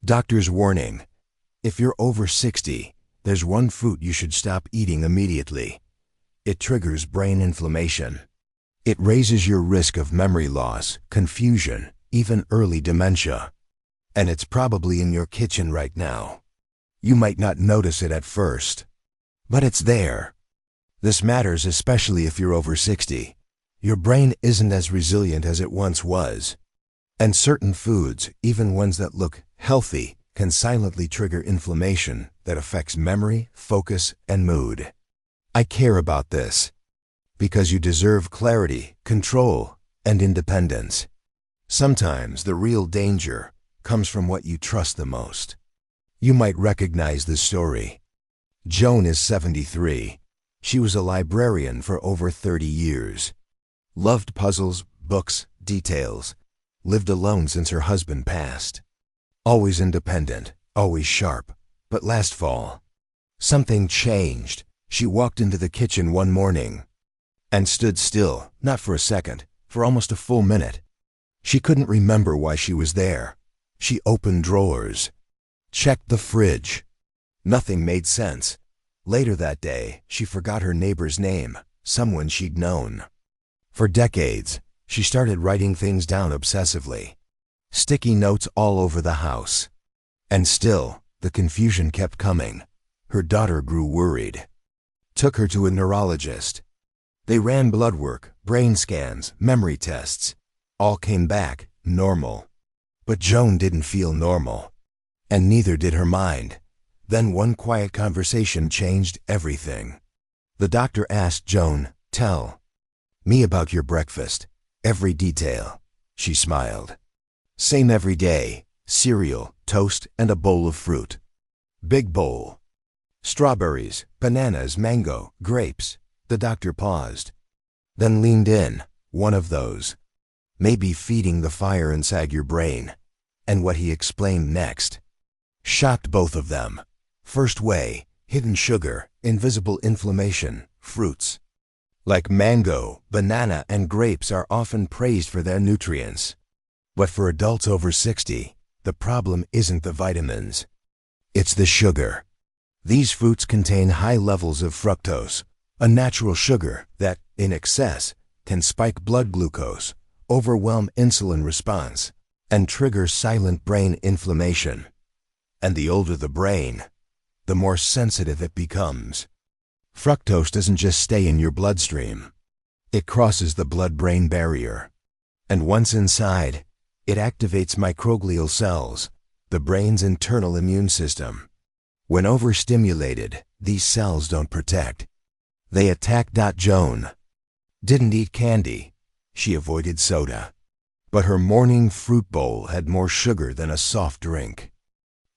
Doctor's warning. If you're over 60, there's one fruit you should stop eating immediately. It triggers brain inflammation. It raises your risk of memory loss, confusion, even early dementia. And it's probably in your kitchen right now. You might not notice it at first, but it's there. This matters especially if you're over 60. Your brain isn't as resilient as it once was. And certain foods, even ones that look healthy, can silently trigger inflammation that affects memory, focus, and mood. I care about this because you deserve clarity, control, and independence. Sometimes the real danger comes from what you trust the most. You might recognize this story. Joan is 73. She was a librarian for over 30 years. Loved puzzles, books, details. Lived alone since her husband passed. Always independent, always sharp. But last fall, something changed. She walked into the kitchen one morning and stood still, not for a second, for almost a full minute. She couldn't remember why she was there. She opened drawers, checked the fridge. Nothing made sense. Later that day, she forgot her neighbor's name, someone she'd known. For decades, she started writing things down obsessively. Sticky notes all over the house. And still, the confusion kept coming. Her daughter grew worried. Took her to a neurologist. They ran blood work, brain scans, memory tests. All came back normal. But Joan didn't feel normal. And neither did her mind. Then one quiet conversation changed everything. The doctor asked Joan, "Tell me about your breakfast. Every detail." She smiled. "Same every day. Cereal, toast, and a bowl of fruit. Big bowl. Strawberries, bananas, mango, grapes." The doctor paused, then leaned in. "One of those. Maybe feeding the fire inside your brain." And what he explained next shocked both of them. First way, hidden sugar, invisible inflammation, fruits. Like mango, banana, and grapes are often praised for their nutrients. But for adults over 60, the problem isn't the vitamins. It's the sugar. These fruits contain high levels of fructose, a natural sugar that, in excess, can spike blood glucose, overwhelm insulin response, and trigger silent brain inflammation. And the older the brain, the more sensitive it becomes. Fructose doesn't just stay in your bloodstream. It crosses the blood-brain barrier. And once inside, it activates microglial cells, the brain's internal immune system. When overstimulated, these cells don't protect. They attack. Joan didn't eat candy. She avoided soda. But her morning fruit bowl had more sugar than a soft drink.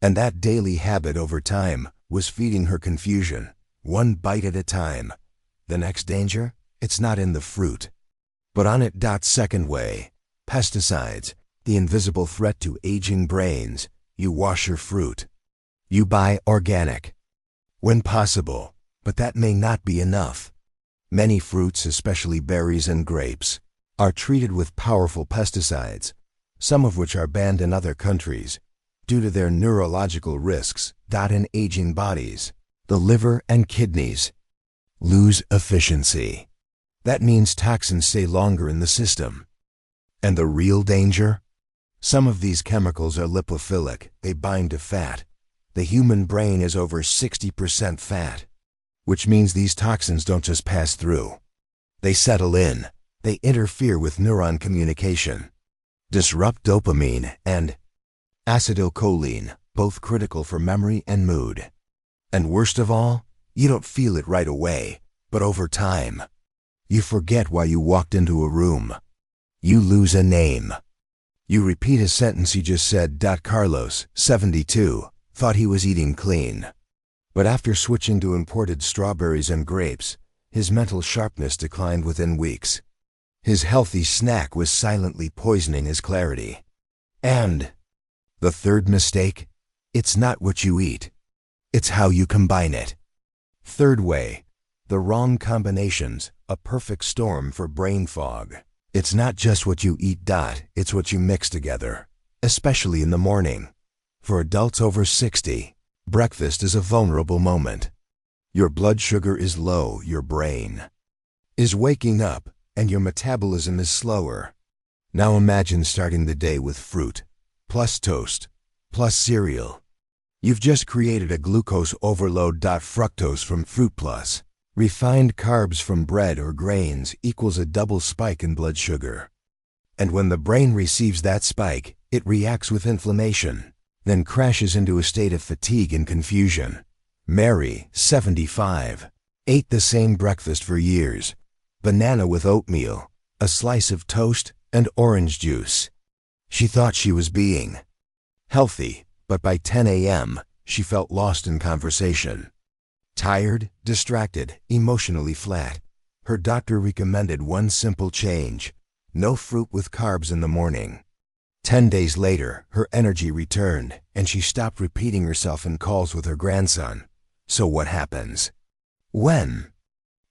And that daily habit over time was feeding her confusion, one bite at a time. The next danger? It's not in the fruit, but on it. Second way, pesticides, the invisible threat to aging brains. You wash your fruit. You buy organic, when possible, but that may not be enough. Many fruits, especially berries and grapes, are treated with powerful pesticides, some of which are banned in other countries, due to their neurological risks. In aging bodies, the liver and kidneys lose efficiency. That means toxins stay longer in the system. And the real danger? Some of these chemicals are lipophilic. They bind to fat. The human brain is over 60% fat, which means these toxins don't just pass through. They settle in. They interfere with neuron communication, disrupt dopamine and acetylcholine, both critical for memory and mood. And worst of all, you don't feel it right away, but over time, you forget why you walked into a room. You lose a name. You repeat a sentence you just said. Carlos, 72, thought he was eating clean. But after switching to imported strawberries and grapes, his mental sharpness declined within weeks. His healthy snack was silently poisoning his clarity. And the third mistake? It's not what you eat. It's how you combine it. Third way, the wrong combinations, a perfect storm for brain fog. It's not just what you eat. It's what you mix together, especially in the morning. For adults over 60, breakfast is a vulnerable moment. Your blood sugar is low, your brain is waking up, and your metabolism is slower. Now imagine starting the day with fruit, plus toast, plus cereal. You've just created a glucose overload. Fructose from fruit plus refined carbs from bread or grains equals a double spike in blood sugar. And when the brain receives that spike, it reacts with inflammation, then crashes into a state of fatigue and confusion. Mary, 75, ate the same breakfast for years: banana with oatmeal, a slice of toast, and orange juice. She thought she was being healthy, but by 10 a.m., she felt lost in conversation. Tired, distracted, emotionally flat. Her doctor recommended one simple change: no fruit with carbs in the morning. 10 days later, her energy returned, and she stopped repeating herself in calls with her grandson. So what happens? When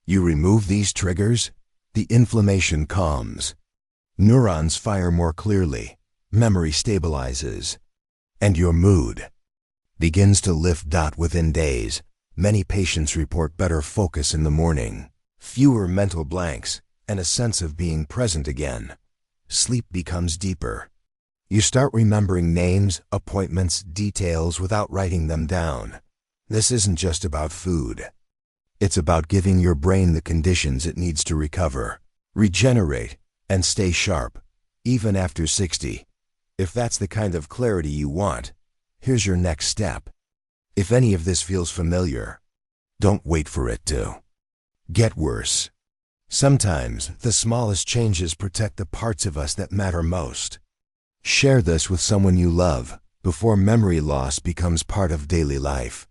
you remove these triggers, the inflammation calms. Neurons fire more clearly, memory stabilizes, and your mood begins to lift. Within days, many patients report better focus in the morning, fewer mental blanks, and a sense of being present again. Sleep becomes deeper. You start remembering names, appointments, details without writing them down. This isn't just about food. It's about giving your brain the conditions it needs to recover, regenerate, and stay sharp, even after 60. If that's the kind of clarity you want, here's your next step. If any of this feels familiar, don't wait for it to get worse. Sometimes the smallest changes protect the parts of us that matter most. Share this with someone you love before memory loss becomes part of daily life.